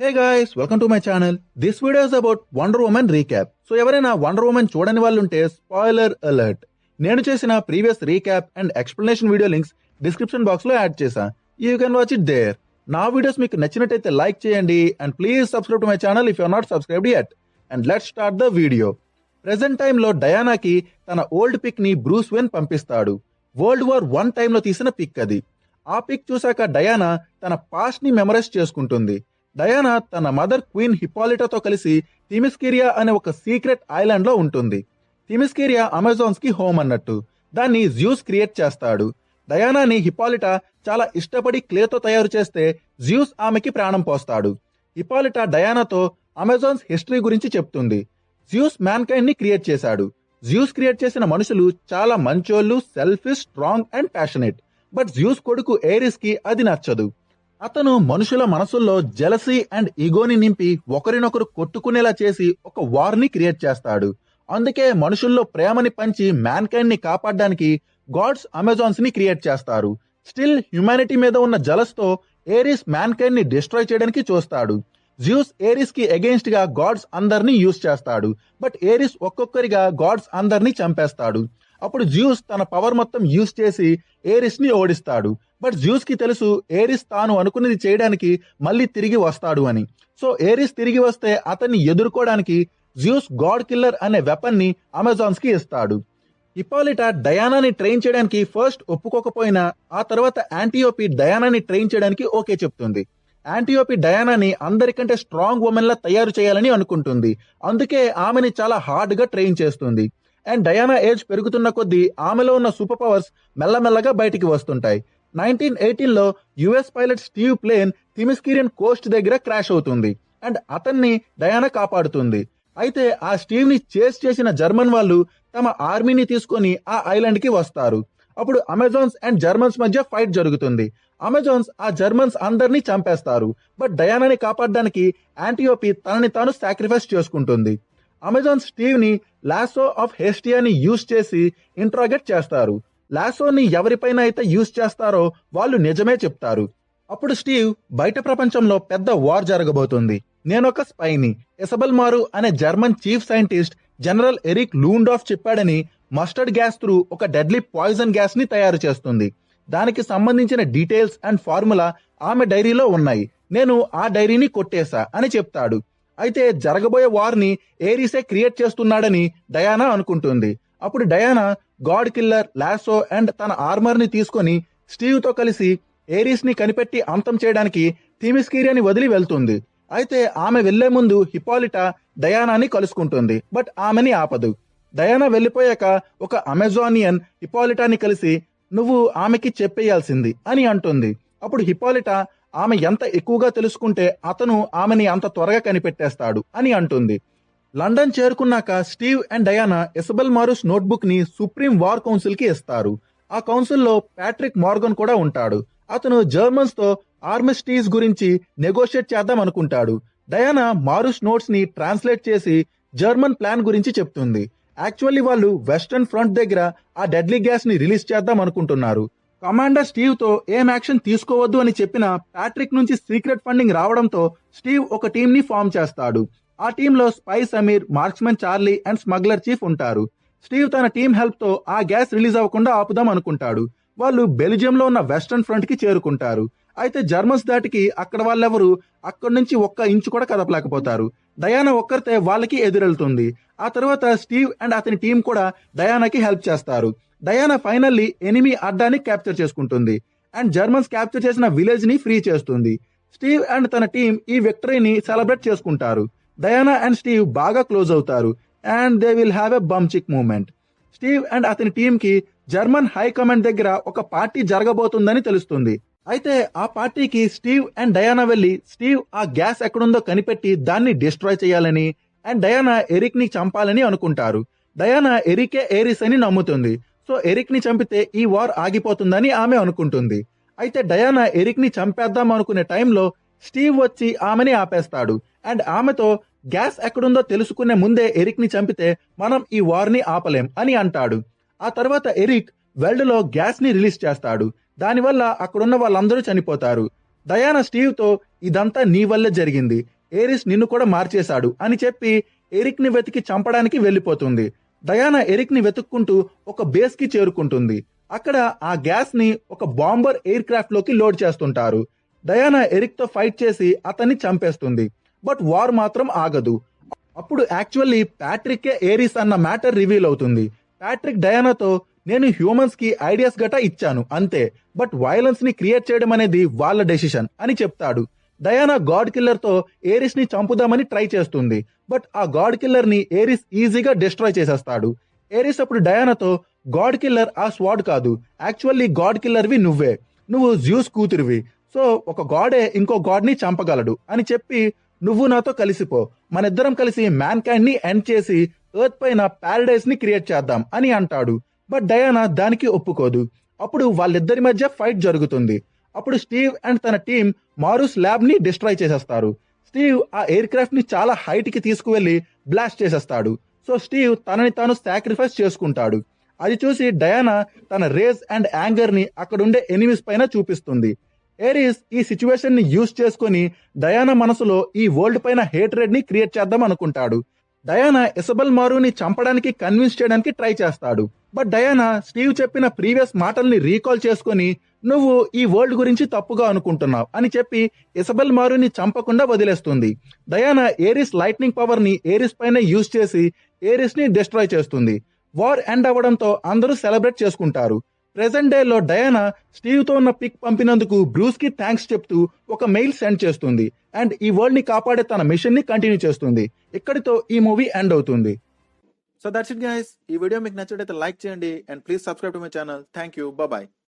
Hey guys, welcome to my channel. This video is about Wonder Woman recap. So ఎవరైనా Wonder Woman చూడని వాళ్ళు ఉంటే spoiler alert. నేను చేసిన previous recap and explanation video links description box లో add చేశా. You can watch it there. నా videos మీకు నచ్చినట్టయితే లైక్ చేయండి and please subscribe to my channel if you are not subscribed yet. And let's start the video. Present టైంలో డయానాకి తన old pic ని బ్రూస్ వెన్ పంపిస్తాడు. వరల్డ్ వార్ 1 టైంలో తీసిన పిక్ అది. ఆ పిక్ చూశాక డయానా తన పాస్ట్ ని మెమరైజ్ చేసుకుంటుంది. డయానా తన మదర్ క్వీన్ హిప్పాలిటాతో కలిసి థిమిస్కిరియా అనే ఒక సీక్రెట్ ఐలాండ్ లో ఉంటుంది. థిమిస్కిరియా అమెజాన్స్ కి హోమ్ అన్నట్టు. దాన్ని జ్యూస్ క్రియేట్ చేస్తాడు. డయానాని హిప్పాలిటా చాలా ఇష్టపడి క్లేతో తయారు చేస్తే జ్యూస్ ఆమెకి ప్రాణం పోస్తాడు. హిప్పాలిటా డయానాతో అమెజాన్స్ హిస్టరీ గురించి చెప్తుంది. జ్యూస్ మ్యాన్ కైండ్ ని క్రియేట్ చేశాడు. జ్యూస్ క్రియేట్ చేసిన మనుషులు చాలా మంచోళ్ళు, selfish, strong and passionate. But juice కొడుకు ఏరిస్ కి అది నచ్చదు. అతను మనుషుల మనసుల్లో జెలసీ అండ్ ఈగోని నింపి ఒకరినొకరు కొట్టుకునేలా చేసి ఒక వార్ ని క్రియేట్ చేస్తాడు. అందుకే మనుషుల్లో ప్రేమని పంచి మ్యాన్ కైండ్ ని కాపాడడానికి గాడ్స్ అమెజాన్స్ ని క్రియేట్ చేస్తారు. స్టిల్ హ్యుమానిటీ మీద ఉన్న జలస్ తో ఏరిస్ మ్యాన్ కైండ్ ని డిస్ట్రాయ్ చేయడానికి చూస్తాడు. జ్యూస్ ఏరిస్ కి అగెయిన్స్ట్ గా గాడ్స్ అందరినీ యూజ్ చేస్తాడు. బట్ ఏరిస్ ఒక్కొక్కరిగా గాడ్స్ అందరినీ చంపేస్తాడు. అప్పుడు జ్యూస్ తన పవర్ మొత్తం యూజ్ చేసి ఏరిస్ ని ఓడిస్తాడు. బట్ జ్యూస్ కి తెలుసు ఏరిస్ తాను అనుకున్నది చేయడానికి మళ్ళీ తిరిగి వస్తాడు అని. సో ఏరిస్ తిరిగి వస్తే అతన్ని ఎదుర్కోవడానికి జ్యూస్ గాడ్ కిల్లర్ అనే వెపన్ ని అమెజాన్స్ కి ఇస్తాడు. హిప్పాలిటా డయానాని ట్రైన్ చేయడానికి ఫస్ట్ ఒప్పుకోకపోయినా ఆ తర్వాత యాంటియోపి డయానాని ట్రైన్ చేయడానికి ఓకే చెప్తుంది. యాంటియోపి డయానాని అందరికంటే స్ట్రాంగ్ ఉమెన్ లా తయారు చేయాలని అనుకుంటుంది. అందుకే ఆమెని చాలా హార్డ్ గా ట్రైన్ చేస్తుంది. అండ్ డయానా ఏజ్ పెరుగుతున్న కొద్దీ ఆమెలో ఉన్న సూపర్ పవర్స్ మెల్లమెల్లగా బయటికి వస్తుంటాయి. 1918లో US pilot Steve plane Themysciran coast దగ్గర క్రాష్ అవుతుంది. అండ్ అతన్ని డయానా కాపాడుతుంది. అయితే ఆ స్టీవ్ ని చేస్ చేసిన జర్మన్ వాళ్ళు తమ ఆర్మీని తీసుకొని ఆ ఐలాండ్ కి వస్తారు. అప్పుడు అమెజాన్స్ అండ్ జర్మన్స్ మధ్య ఫైట్ జరుగుతుంది. అమెజాన్స్ ఆ జర్మన్స్ అందరినీ చంపేస్తారు. బట్ డయానాని కాపాడడానికి యాంటియోపి తనని తాను సాక్రిఫైస్ చేసుకుంటుంది. అమెజాన్స్ స్టీవ్ ని లాసో ఆఫ్ హెస్టియాని యూజ్ చేసి ఇంట్రాగేట్ చేస్తారు. లాసోని ఎవరిపైన అయితే యూజ్ చేస్తారో వాళ్ళు నిజమే చెప్తారు. అప్పుడు స్టీవ్ బయట ప్రపంచంలో పెద్ద వార్ జరగబోతుంది. నేనొక స్పైని, ఇసబెల్ మారు అనే German chief scientist general Eric Ludendorff చెప్పాడని మస్టర్డ్ గ్యాస్ త్రూ ఒక డెడ్లీ పాయిజన్ గ్యాస్ ని తయారు చేస్తుంది. దానికి సంబంధించిన డీటెయిల్స్ అండ్ ఫార్ములా ఆమె డైరీలో ఉన్నాయి. నేను ఆ డైరీని కొట్టేశా అని చెప్తాడు. అయితే జరగబోయే వార్ ని ఏరిసే క్రియేట్ చేస్తున్నాడని డయానా అనుకుంటుంది. అప్పుడు Diana God killer, lasso and తన ఆర్మర్ ని తీసుకొని స్టీవ్ తో కలిసి ఏరిస్ ని కనిపెట్టి అంతం చేయడానికి థిమిస్కిరియాని వదిలి వెళ్తుంది. అయితే ఆమె వెళ్లే ముందు హిప్పాలిటా డయానాని కలుసుకుంటుంది. బట్ ఆమెని ఆపదు. డయానా వెళ్లిపోయాక ఒక అమెజానియన్ హిప్పాలిటాని కలిసి నువ్వు ఆమెకి చెప్పేయాల్సింది అని అంటుంది. అప్పుడు హిప్పాలిటా ఆమె ఎంత ఎక్కువగా తెలుసుకుంటే అతను ఆమెని అంత త్వరగా కనిపెట్టేస్తాడు అని అంటుంది. లండన్ చేరుకున్నాక Steve and Diana Isabel Maru's notebook ని సుప్రీం వార్ కౌన్సిల్ కి ఇస్తారు. ఆ కౌన్సిల్లో ప్యాట్రిక్ మార్గన్ కూడా ఉంటాడు. అతను జర్మన్స్ తో ఆర్మిస్టీస్ గురించి నెగోషియేట్ చేద్దాం అనుకుంటాడు. డయానా మారుస్ నోట్స్ ని ట్రాన్స్లేట్ చేసి జర్మన్ ప్లాన్ గురించి చెప్తుంది. యాక్చువల్లీ వాళ్ళు వెస్టర్న్ ఫ్రంట్ దగ్గర ఆ డెడ్లీ గ్యాస్ ని రిలీజ్ చేద్దాం అనుకుంటున్నారు. కమాండర్ స్టీవ్ తో ఏం యాక్షన్ తీసుకోవద్దు అని చెప్పిన ప్యాట్రిక్ నుంచి సీక్రెట్ ఫండింగ్ రావడంతో స్టీవ్ ఒక టీం ని ఫామ్ చేస్తాడు. ఆ టీంలో spy Sameer, marksman Charlie and smuggler chief ఉంటారు. స్టీవ్ తన టీం హెల్ప్ తో ఆ గ్యాస్ రిలీజ్ అవ్వకుండా ఆపుదాం అనుకుంటాడు. వాళ్ళు బెల్జియంలో ఉన్న వెస్టర్న్ ఫ్రంట్ కి చేరుకుంటారు. అయితే జర్మన్స్ దాటికి అక్కడ వాళ్ళెవరు అక్కడి నుంచి ఒక్క ఇంచు కూడా కదపలేకపోతారు. డయానా ఒక్కరితే వాళ్ళకి ఎదురెళ్తుంది. ఆ తర్వాత స్టీవ్ అండ్ అతని టీం కూడా డయానాకి హెల్ప్ చేస్తారు. డయానా ఫైనల్లీ ఎనిమీ అడ్డాని క్యాప్చర్ చేసుకుంటుంది అండ్ జర్మన్స్ క్యాప్చర్ చేసిన విలేజ్ ని ఫ్రీ చేస్తుంది. స్టీవ్ అండ్ తన టీం ఈ విక్టరీని సెలబ్రేట్ చేసుకుంటారు. డయానా అండ్ స్టీవ్ బాగా క్లోజ్ అవుతారు and they will have a bum chick moment. Steve and అతని టీం కి జర్మన్ హై కమాండ్ దగ్గర ఒక పార్టీ జరగబోతుందని తెలుస్తుంది. అయితే ఆ పార్టీకి స్టీవ్ అండ్ డయానా వెళ్లి స్టీవ్ ఆ గ్యాస్ ఎక్కడుందో కనిపెట్టి దాన్ని డిస్ట్రాయ్ చేయాలని అండ్ డయానా ఎరిక్ ని చంపాలని అనుకుంటారు. డయానా ఎరికే ఏరిస్ అని నమ్ముతుంది. సో ఎరిక్ ని చంపితే ఈ వార్ ఆగిపోతుందని ఆమె అనుకుంటుంది. అయితే డయానా ఎరిక్ ని చంపేద్దాం అనుకునే టైంలో స్టీవ్ వచ్చి ఆమెని ఆపేస్తాడు అండ్ ఆమెతో గ్యాస్ ఎక్కడుందో తెలుసుకునే ముందే ఎరిక్ ని చంపితే మనం ఈ వార్ ని ఆపలేం అని అంటాడు. ఆ తర్వాత ఎరిక్ వరల్డ్ లో గ్యాస్ ని రిలీజ్ చేస్తాడు. దానివల్ల అక్కడున్న వాళ్ళందరూ చనిపోతారు. డయానా స్టీవ్ తో ఇదంతా నీ వల్లే జరిగింది, ఏరిస్ నిన్ను కూడా మార్చేశాడు అని చెప్పి ఎరిక్ ని వెతికి చంపడానికి వెళ్ళిపోతుంది. డయానా ఎరిక్ ని వెతుక్కుంటూ ఒక బేస్ కి చేరుకుంటుంది. అక్కడ ఆ గ్యాస్ ని ఒక బాంబర్ ఎయిర్ క్రాఫ్ట్ లోకి లోడ్ చేస్తుంటారు. డయానా ఎరిక్ తో ఫైట్ చేసి అతన్ని చంపేస్తుంది. బట్ వార్ మాత్రం ఆగదు. అప్పుడు యాక్చువల్లీ ప్యాట్రిక్కే ఏరిస్ అన్న మ్యాటర్ రివీల్ అవుతుంది. ప్యాట్రిక్ డయానాతో నేను హ్యూమన్స్ కి ఐడియాస్ గటా ఇచ్చాను అంతే, బట్ వైలెన్స్ ని క్రియేట్ చేయడం అనేది వాళ్ళ డెసిషన్ అని చెప్తాడు. డయానా గాడ్ కిల్లర్ తో ఏరిస్ ని చంపుదామని ట్రై చేస్తుంది. బట్ ఆ గాడ్ కిల్లర్ ని ఏరిస్ ఈజీగా డిస్ట్రాయ్ చేసేస్తాడు. ఏరిస్ అప్పుడు డయానాతో గాడ్ కిల్లర్ ఆ స్వాడ్ కాదు, యాక్చువల్లీ గాడ్ కిల్లర్ వి నువ్వు జ్యూస్ కూతురివి. సో ఒక గాడే ఇంకో గాడ్ ని చంపగలడు అని చెప్పి నువ్వు నాతో కలిసిపో, మనిద్దరం కలిసి మ్యాన్ కైండ్ ని ఎండ్ చేసి ఎర్త్ పైన పారడైస్ ని క్రియేట్ చేద్దాం అని అంటాడు. బట్ డయానా దానికి ఒప్పుకోదు. అప్పుడు వాళ్ళిద్దరి మధ్య ఫైట్ జరుగుతుంది. అప్పుడు స్టీవ్ అండ్ తన టీం మారూస్ ల్యాబ్ ని డిస్ట్రాయ్ చేసేస్తారు. స్టీవ్ ఆ ఎయిర్ క్రాఫ్ట్ ని చాలా హైట్ కి తీసుకువెళ్లి బ్లాస్ట్ చేసేస్తాడు. సో స్టీవ్ తనని తాను సాక్రిఫైస్ చేసుకుంటాడు. అది చూసి డయానా తన రేజ్ అండ్ యాంగర్ ని అక్కడుండే ఎనిమీస్ పైన చూపిస్తుంది. ఏరిస్ ఈ సిచ్యువేషన్ ని యూజ్ చేసుకుని డయానా మనసులో ఈ వరల్డ్ పైన హేట్రెడ్ ని క్రియేట్ చేద్దాం అనుకుంటాడు. డయానా ఇసబెల్ మారూని చంపడానికి కన్విన్స్ చేయడానికి ట్రై చేస్తాడు. బట్ డయానా స్టీవ్ చెప్పిన ప్రీవియస్ మాటల్ని రీకాల్ చేసుకుని నువ్వు ఈ వరల్డ్ గురించి తప్పుగా అనుకుంటున్నావు అని చెప్పి ఇసబెల్ మారూని చంపకుండా వదిలేస్తుంది. డయానా ఏరిస్ లైట్నింగ్ పవర్ ని ఏరిస్ పైన యూజ్ చేసి ఏరిస్ ని డిస్ట్రాయ్ చేస్తుంది. వార్ ఎండ్ అవ్వడంతో అందరూ సెలబ్రేట్ చేసుకుంటారు. ప్రెసెంట్ డే లో డయానా స్టీవ్ తో ఉన్న పిక్ పంపినందుకు బ్రూస్ కి థ్యాంక్స్ చెప్తూ ఒక మెయిల్ సెండ్ చేస్తుంది. అండ్ ఈ వరల్డ్ ని కాపాడే తన మిషన్ ని కంటిన్యూ చేస్తుంది. ఇక్కడితో ఈ మూవీ ఎండ్ అవుతుంది. So that's it guys. ఈ వీడియో మీకు నచ్చినట్లయితే లైక్ చేయండి and please subscribe to my channel. Thank you. Bye.